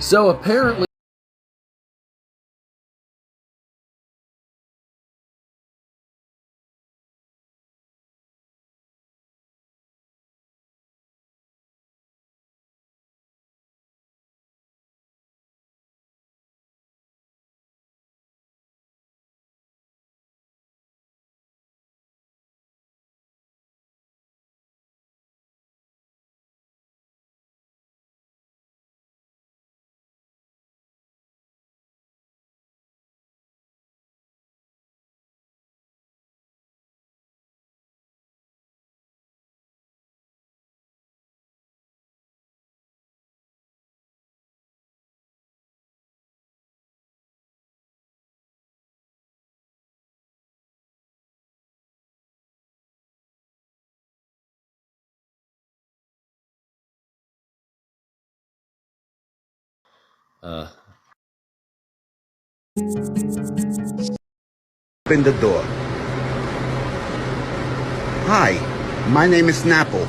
So apparently Uh, Open the door. Hi, my name is Snapple.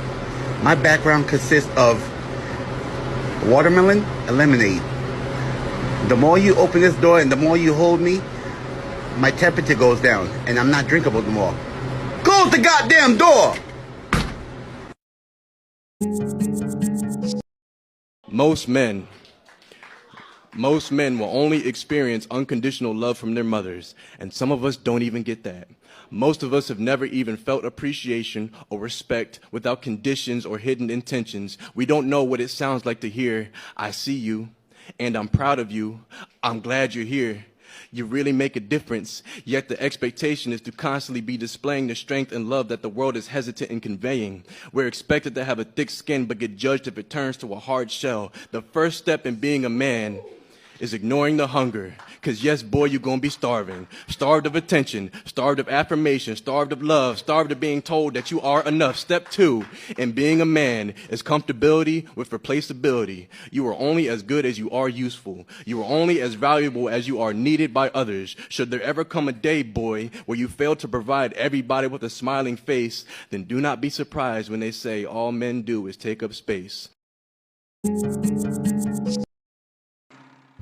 My background consists of watermelon and lemonade. The more you open this door and the more you hold me, my temperature goes down and I'm not drinkable anymore. Close the goddamn door! Most men will only experience unconditional love from their mothers, and some of us don't even get that. Most of us have never even felt appreciation or respect without conditions or hidden intentions. We don't know what it sounds like to hear, "I see you, and I'm proud of you. I'm glad you're here. You really make a difference," yet the expectation is to constantly be displaying the strength and love that the world is hesitant in conveying. We're expected to have a thick skin but get judged if it turns to a hard shell. The first step in being a man is ignoring the hunger. Because yes, boy, you're going to be starving. Starved of attention, starved of affirmation, starved of love, starved of being told that you are enough. Step 2 in being a man is comfortability with replaceability. You are only as good as you are useful. You are only as valuable as you are needed by others. Should there ever come a day, boy, where you fail to provide everybody with a smiling face, then do not be surprised when they say all men do is take up space.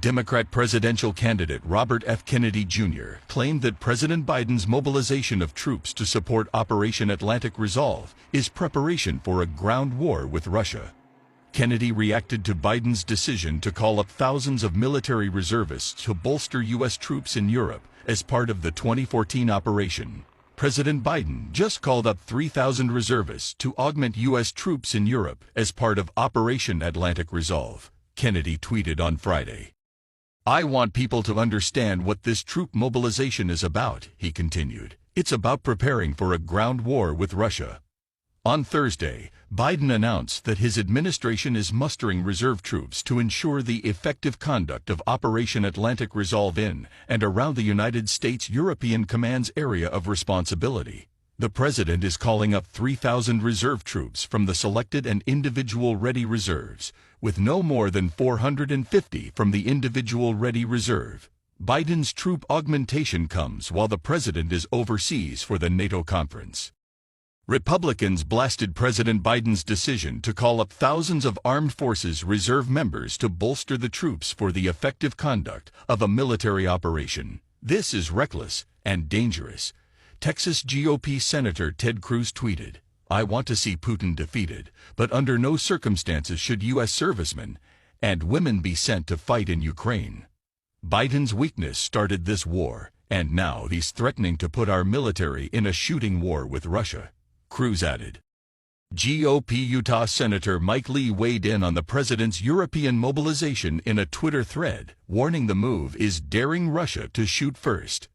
Democrat presidential candidate Robert F. Kennedy Jr. claimed that President Biden's mobilization of troops to support Operation Atlantic Resolve is preparation for a ground war with Russia. Kennedy reacted to Biden's decision to call up thousands of military reservists to bolster U.S. troops in Europe as part of the 2014 operation. President Biden just called up 3,000 reservists to augment U.S. troops in Europe as part of Operation Atlantic Resolve, Kennedy tweeted on Friday. "I want people to understand what this troop mobilization is about," he continued. "It's about preparing for a ground war with Russia." On Thursday, Biden announced that his administration is mustering reserve troops to ensure the effective conduct of Operation Atlantic Resolve in and around the United States European Command's area of responsibility. The president is calling up 3,000 reserve troops from the selected and individual ready reserves, with no more than 450 from the individual ready reserve. Biden's troop augmentation comes while the president is overseas for the NATO conference. Republicans blasted President Biden's decision to call up thousands of armed forces reserve members to bolster the troops for the effective conduct of a military operation. "This is reckless and dangerous," Texas GOP Senator Ted Cruz tweeted. "I want to see Putin defeated, but under no circumstances should U.S. servicemen and women be sent to fight in Ukraine. Biden's weakness started this war, and now he's threatening to put our military in a shooting war with Russia," Cruz added. GOP Utah Senator Mike Lee weighed in on the president's European mobilization in a Twitter thread, warning the move is daring Russia to shoot first.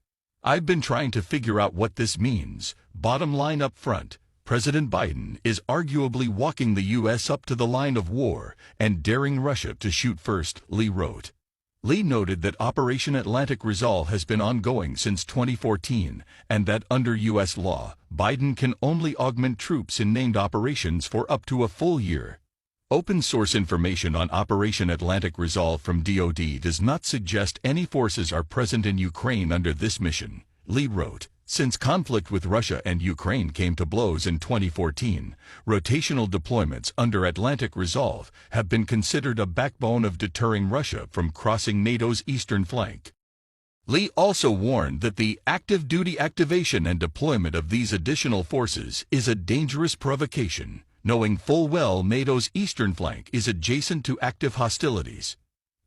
"I've been trying to figure out what this means. Bottom line up front, President Biden is arguably walking the U.S. up to the line of war and daring Russia to shoot first," Lee wrote. Lee noted that Operation Atlantic Resolve has been ongoing since 2014 and that under U.S. law, Biden can only augment troops in named operations for up to a full year. Open source information on Operation Atlantic Resolve from DoD does not suggest any forces are present in Ukraine under this mission, Lee wrote. Since conflict with Russia and Ukraine came to blows in 2014, rotational deployments under Atlantic Resolve have been considered a backbone of deterring Russia from crossing NATO's eastern flank. Lee also warned that the active duty activation and deployment of these additional forces is a dangerous provocation, knowing full well NATO's eastern flank is adjacent to active hostilities.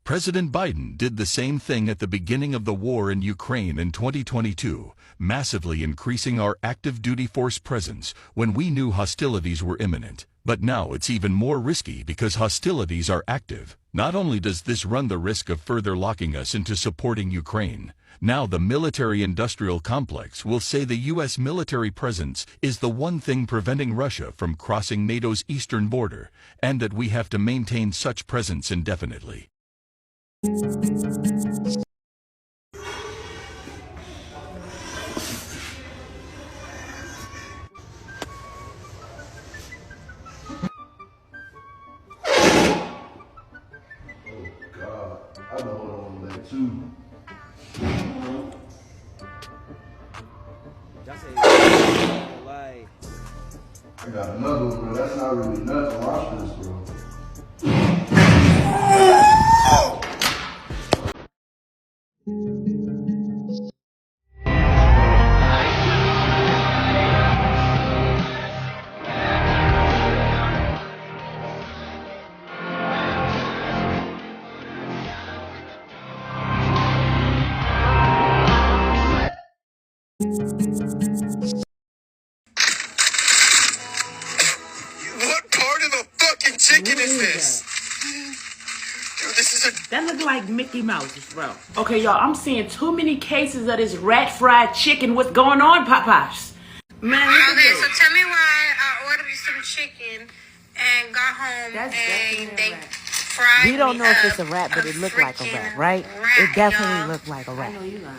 President Biden did the same thing at the beginning of the war in Ukraine in 2022, massively increasing our active duty force presence when we knew hostilities were imminent. But now it's even more risky because hostilities are active. Not only does this run the risk of further locking us into supporting Ukraine, now the military-industrial complex will say the U.S. military presence is the one thing preventing Russia from crossing NATO's eastern border, and that we have to maintain such presence indefinitely. I know what on that too. I got another one, bro. That's not really nuts. Watch this, bro. What part of the fucking chicken is this? Dude, this is a... That look like Mickey Mouse, bro. Okay, y'all, I'm seeing too many cases of this rat fried chicken. What's going on, Popeyes? Man, look at Okay, this. so tell me why I ordered some chicken and got home That's and definitely a they rat. fried We don't me know if up it's a rat, but it looked like a freaking rat, right? rat, It definitely y'all. looked like a I rat. know you lying.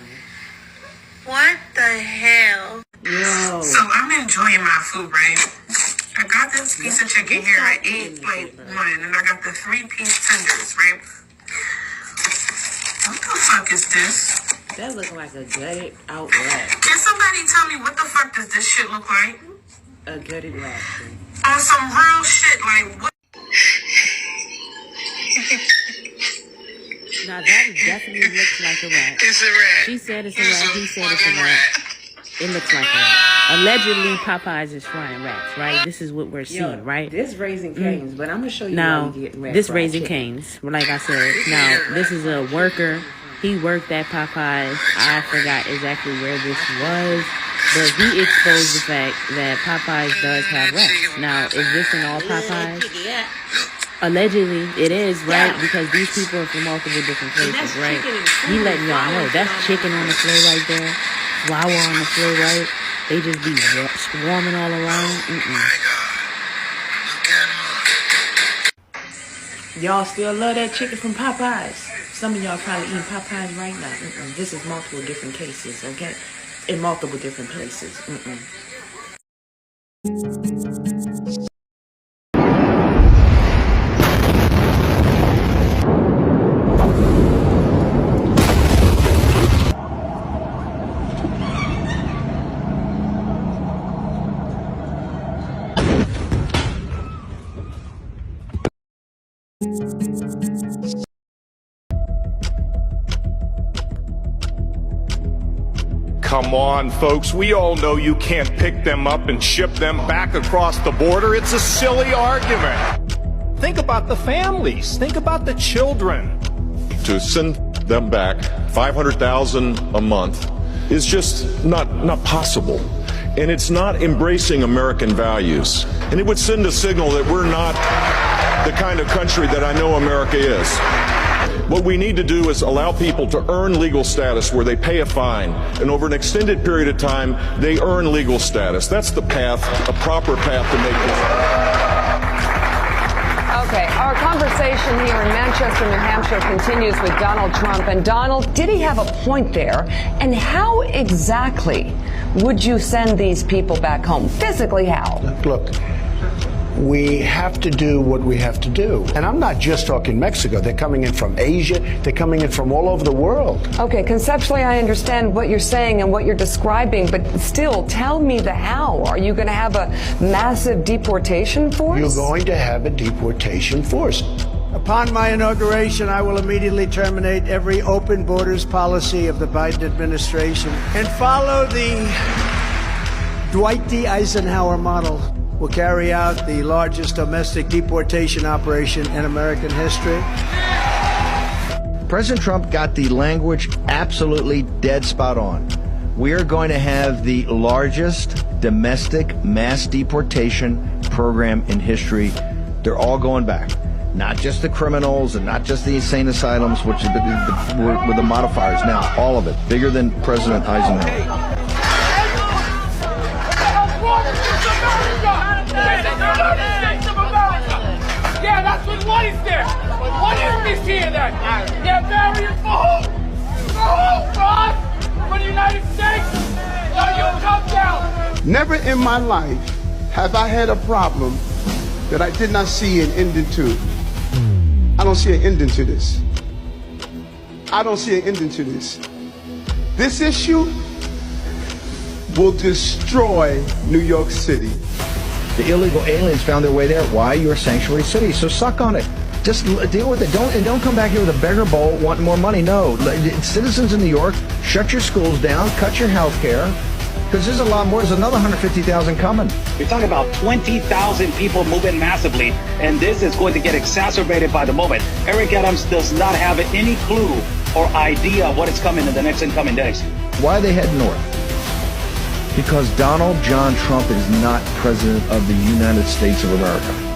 What the hell? Yo. So I'm enjoying my food, right? I got this piece of chicken here. I ate like one, and I got the 3-piece tenders, right? What the fuck is this? That look like a gutted out rat. Can somebody tell me what the fuck does this shit look like? A gutted rat. On some real shit, like what? Now that definitely looks like a rat. It's a rat. She said it's a rat. He said it's a rat. It looks like a rat. Allegedly, Popeyes is frying rats, right? This is what we're seeing, right? This Raising Cane's, but I'm gonna show you Now, how you get rat this fried Raising chicken. Cane's, like I said. Now, this is a worker. He worked at Popeyes. I forgot exactly where this was, but he exposed the fact that Popeyes does have rats. Now, is this in all Popeyes? Allegedly, it is, right? Because these people are from multiple different places, right? He letting y'all know. That's chicken on the floor right there. Flour on the floor, right? They just be swarming all around. Y'all still love that chicken from Popeyes. Some of y'all probably eating Popeyes right now. This is multiple different cases, okay? In multiple different places. Come on, folks. We all know you can't pick them up and ship them back across the border. It's a silly argument. Think about the families. Think about the children. To send them back 500,000 a month is just not possible. And it's not embracing American values. And it would send a signal that we're not the kind of country that I know America is. What we need to do is allow people to earn legal status where they pay a fine, and over an extended period of time, they earn legal status. That's the path, a proper path to make this. Okay, our conversation here in Manchester, New Hampshire continues with Donald Trump. And Donald, did he have a point there? And how exactly would you send these people back home? Physically, how? Look, we have to do what we have to do. And I'm not just talking Mexico. They're coming in from Asia. They're coming in from all over the world. Okay, conceptually, I understand what you're saying and what you're describing, but still, tell me the how. Are you going to have a massive deportation force? You're going to have a deportation force. Upon my inauguration, I will immediately terminate every open borders policy of the Biden administration and follow the Dwight D. Eisenhower model. Will carry out the largest domestic deportation operation in American history. President Trump got the language absolutely dead spot on. We are going to have the largest domestic mass deportation program in history. They're all going back. Not just the criminals and not just the insane asylums, which were the modifiers. Now, all of it. Bigger than President Eisenhower. Yeah, that's what is there? What is this here then? Yeah, variant for who? For who, Ron? For the United States? So you come down. Never in my life have I had a problem that I did not see an ending to. I don't see an ending to this. I don't see an ending to this. This issue will destroy New York City. The illegal aliens found their way there. Why? You're a sanctuary city, so suck on it. Just deal with it. Don't come back here with a beggar bowl wanting more money. No, citizens in New York, shut your schools down, cut your health care, because there's a lot more. There's another 150,000 coming. You're talking about 20,000 people moving massively, and this is going to get exacerbated by the moment. Eric Adams does not have any clue or idea what is coming in the next incoming days. Why they head north? Because Donald John Trump is not president of the United States of America.